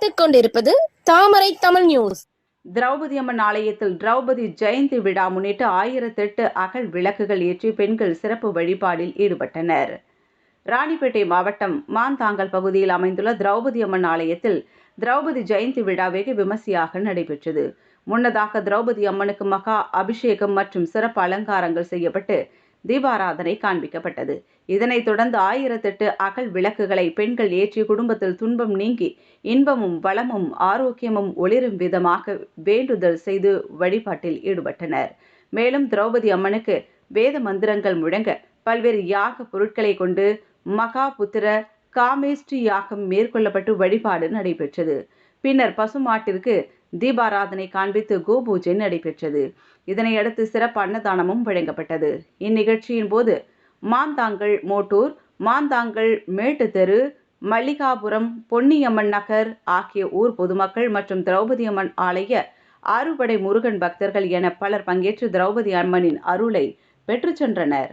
பார்த்துக் கொண்டிருப்பது தாமரை தமிழ் நியூஸ். திரௌபதி அம்மன் ஆலயத்தில் திரௌபதி ஜெயந்தி விழா முன்னிட்டு 1008 அகல் விளக்குகள் ஏற்றி பெண்கள் சிறப்பு வழிபாடில் ஈடுபட்டனர். ராணிப்பேட்டை மாவட்டம் மாந்தாங்கல் பகுதியில் அமைந்துள்ள திரௌபதி அம்மன் ஆலயத்தில் திரௌபதி ஜெயந்தி விழா வெகு விமர்சையாக நடைபெற்றது. முன்னதாக திரௌபதி அம்மனுக்கு மகா அபிஷேகம் மற்றும் சிறப்பு அலங்காரங்கள் செய்யப்பட்டு தீபாராதனை காண்பிக்கப்பட்டது. இதனைத் தொடர்ந்து 1008 அகல் விளக்குகளை பெண்கள் ஏற்றி குடும்பத்தில் துன்பம் நீங்கி இன்பமும் வளமும் ஆரோக்கியமும் ஒளிரும் விதமாக வேண்டுதல் செய்து வழிபாட்டில் ஈடுபட்டனர். மேலும் திரௌபதி அம்மனுக்கு வேத மந்திரங்கள் முழங்க பல்வேறு யாக பொருட்களை கொண்டு மகாபுத்திர காமேஷ்டி யாகம் மேற்கொள்ளப்பட்டு வழிபாடு நடைபெற்றது. பின்னர் பசுமாட்டிற்கு தீபாராதனை காண்பித்து கோபூஜை நடைபெற்றது. இதனையடுத்து சிறப்பு அன்னதானமும் வழங்கப்பட்டது. இந்நிகழ்ச்சியின் போது மாந்தாங்கல் மோட்டூர், மாந்தாங்கல் மேட்டு தெரு, மல்லிகாபுரம், பொன்னியம்மன் நகர் ஆகிய ஊர் பொதுமக்கள் மற்றும் திரௌபதி அம்மன் ஆலய அறுபடை முருகன் பக்தர்கள் என பலர் பங்கேற்று திரௌபதி அம்மனின் அருளை பெற்றுச் சென்றனர்.